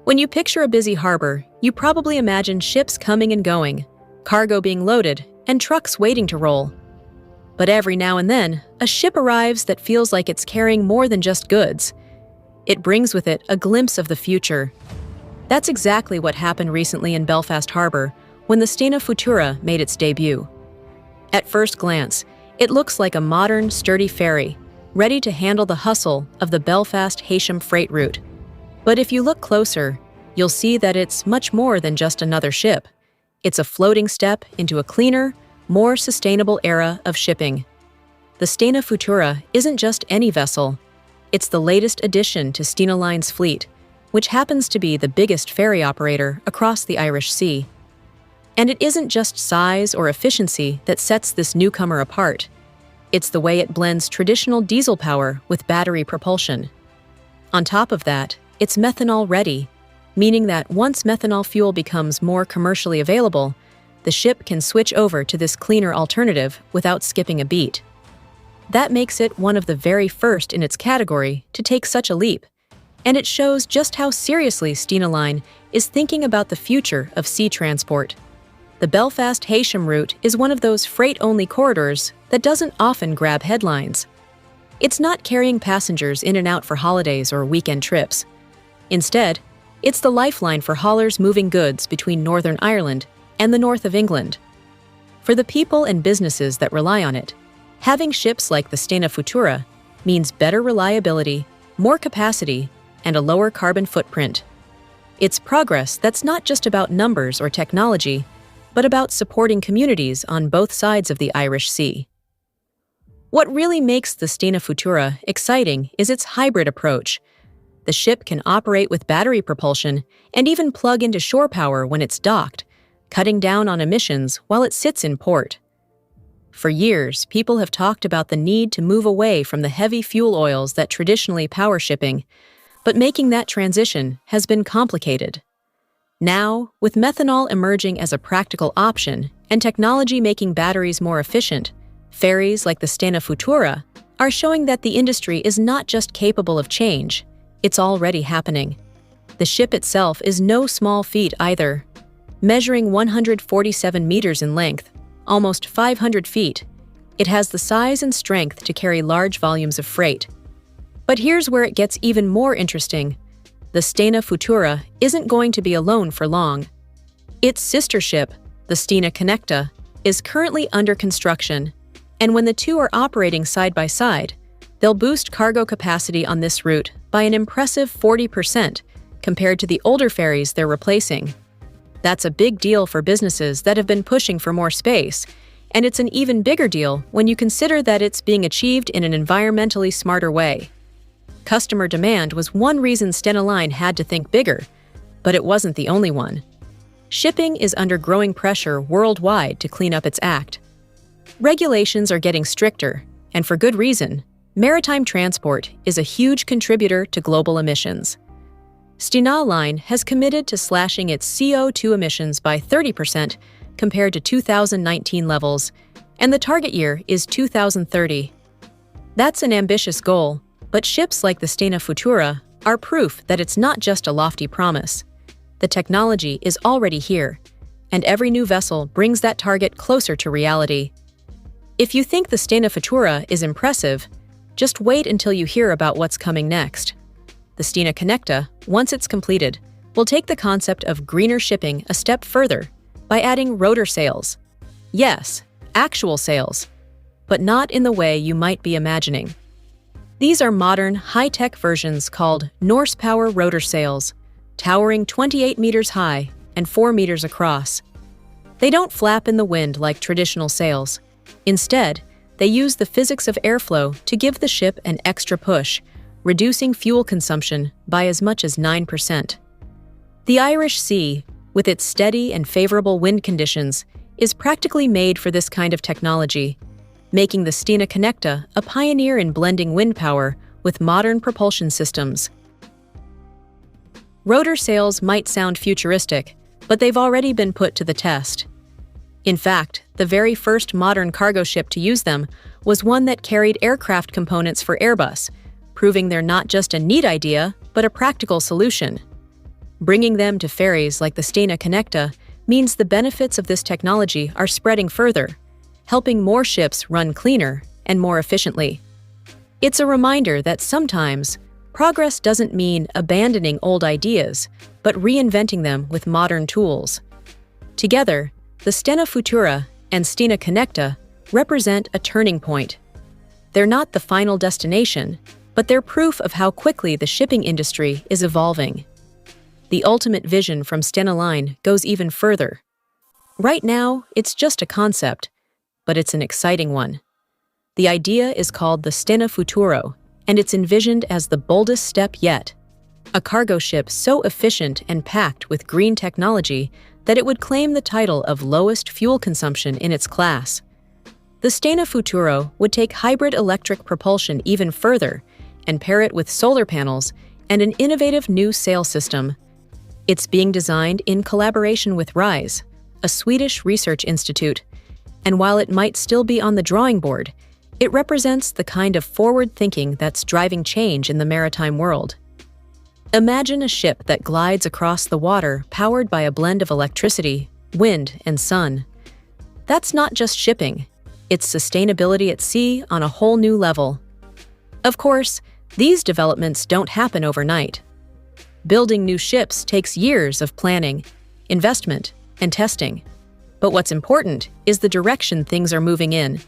When you picture a busy harbor, you probably imagine ships coming and going, cargo being loaded, and trucks waiting to roll. But every now and then, a ship arrives that feels like it's carrying more than just goods. It brings with it a glimpse of the future. That's exactly what happened recently in Belfast Harbor when the Stena Futura made its debut. At first glance, it looks like a modern, sturdy ferry, ready to handle the hustle of the Belfast-Heysham freight route. But if you look closer, you'll see that it's much more than just another ship. It's a floating step into a cleaner, more sustainable era of shipping. The Stena Futura isn't just any vessel. It's the latest addition to Stena Line's fleet, which happens to be the biggest ferry operator across the Irish Sea. And it isn't just size or efficiency that sets this newcomer apart. It's the way it blends traditional diesel power with battery propulsion. On top of that, it's methanol-ready, meaning that once methanol fuel becomes more commercially available, the ship can switch over to this cleaner alternative without skipping a beat. That makes it one of the very first in its category to take such a leap, and it shows just how seriously Stena Line is thinking about the future of sea transport. The Belfast-Heysham route is one of those freight-only corridors that doesn't often grab headlines. It's not carrying passengers in and out for holidays or weekend trips. Instead, it's the lifeline for haulers moving goods between Northern Ireland and the north of England. For the people and businesses that rely on it, having ships like the Stena Futura means better reliability, more capacity, and a lower carbon footprint. It's progress that's not just about numbers or technology, but about supporting communities on both sides of the Irish Sea. What really makes the Stena Futura exciting is its hybrid approach. The ship can operate with battery propulsion and even plug into shore power when it's docked, cutting down on emissions while it sits in port. For years, people have talked about the need to move away from the heavy fuel oils that traditionally power shipping, but making that transition has been complicated. Now, with methanol emerging as a practical option and technology making batteries more efficient, ferries like the Stena Futura are showing that the industry is not just capable of change, it's already happening. The ship itself is no small feat either. Measuring 147 meters in length, almost 500 feet, it has the size and strength to carry large volumes of freight. But here's where it gets even more interesting. The Stena Futura isn't going to be alone for long. Its sister ship, the Stena Connecta, is currently under construction, and when the two are operating side by side, they'll boost cargo capacity on this route by an impressive 40% compared to the older ferries they're replacing. That's a big deal for businesses that have been pushing for more space, and it's an even bigger deal when you consider that it's being achieved in an environmentally smarter way. Customer demand was one reason Stena Line had to think bigger, but it wasn't the only one. Shipping is under growing pressure worldwide to clean up its act. Regulations are getting stricter, and for good reason. Maritime transport is a huge contributor to global emissions. Stena Line has committed to slashing its CO2 emissions by 30% compared to 2019 levels, and the target year is 2030. That's an ambitious goal, but ships like the Stena Futura are proof that it's not just a lofty promise. The technology is already here, and every new vessel brings that target closer to reality. If you think the Stena Futura is impressive, just wait until you hear about what's coming next. The Stena Connecta, once it's completed, will take the concept of greener shipping a step further by adding rotor sails. Yes, actual sails, but not in the way you might be imagining. These are modern, high-tech versions called Norse Power rotor sails, towering 28 meters high and 4 meters across. They don't flap in the wind like traditional sails. Instead, they use the physics of airflow to give the ship an extra push, reducing fuel consumption by as much as 9%. The Irish Sea, with its steady and favorable wind conditions, is practically made for this kind of technology, making the Stena Connecta a pioneer in blending wind power with modern propulsion systems. Rotor sails might sound futuristic, but they've already been put to the test. In fact, the very first modern cargo ship to use them was one that carried aircraft components for Airbus, proving they're not just a neat idea, but a practical solution. Bringing them to ferries like the Stena Futura means the benefits of this technology are spreading further, helping more ships run cleaner and more efficiently. It's a reminder that sometimes progress doesn't mean abandoning old ideas, but reinventing them with modern tools. Together, the Stena Futura and Stena Futura represent a turning point. They're not the final destination, but they're proof of how quickly the shipping industry is evolving. The ultimate vision from Stena Line goes even further. Right now, it's just a concept, but it's an exciting one. The idea is called the Stena Futura, and it's envisioned as the boldest step yet. A cargo ship so efficient and packed with green technology that it would claim the title of lowest fuel consumption in its class. The Stena Futura would take hybrid electric propulsion even further and pair it with solar panels and an innovative new sail system. It's being designed in collaboration with RISE, a Swedish research institute, and while it might still be on the drawing board, it represents the kind of forward thinking that's driving change in the maritime world. Imagine a ship that glides across the water powered by a blend of electricity, wind, and sun. That's not just shipping, it's sustainability at sea on a whole new level. Of course, these developments don't happen overnight. Building new ships takes years of planning, investment, and testing. But what's important is the direction things are moving in.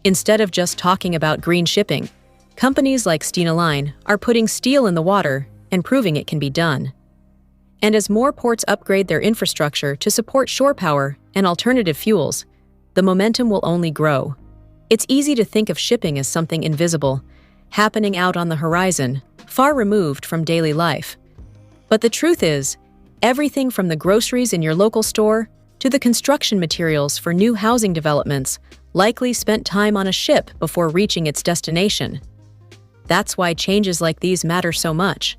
Instead of just talking about green shipping, companies like Stena Line are putting steel in the water and proving it can be done. And as more ports upgrade their infrastructure to support shore power and alternative fuels, the momentum will only grow. It's easy to think of shipping as something invisible, happening out on the horizon, far removed from daily life. But the truth is, everything from the groceries in your local store to the construction materials for new housing developments likely spent time on a ship before reaching its destination. That's why changes like these matter so much.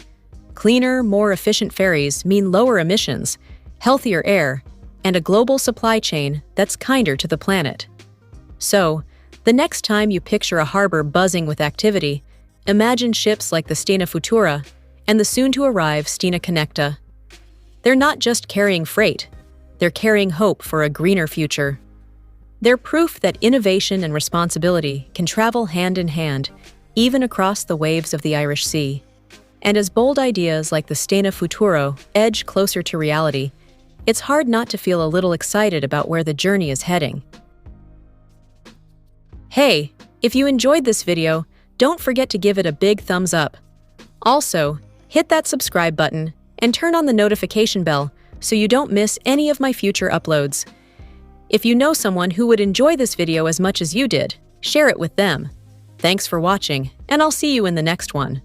Cleaner, more efficient ferries mean lower emissions, healthier air, and a global supply chain that's kinder to the planet. So, the next time you picture a harbor buzzing with activity, imagine ships like the Stena Futura and the soon-to-arrive Stena Futura. They're not just carrying freight, they're carrying hope for a greener future. They're proof that innovation and responsibility can travel hand in hand, even across the waves of the Irish Sea. And as bold ideas like the Stena Futura edge closer to reality, it's hard not to feel a little excited about where the journey is heading. Hey, if you enjoyed this video, don't forget to give it a big thumbs up. Also, hit that subscribe button and turn on the notification bell so you don't miss any of my future uploads. If you know someone who would enjoy this video as much as you did, share it with them. Thanks for watching, and I'll see you in the next one.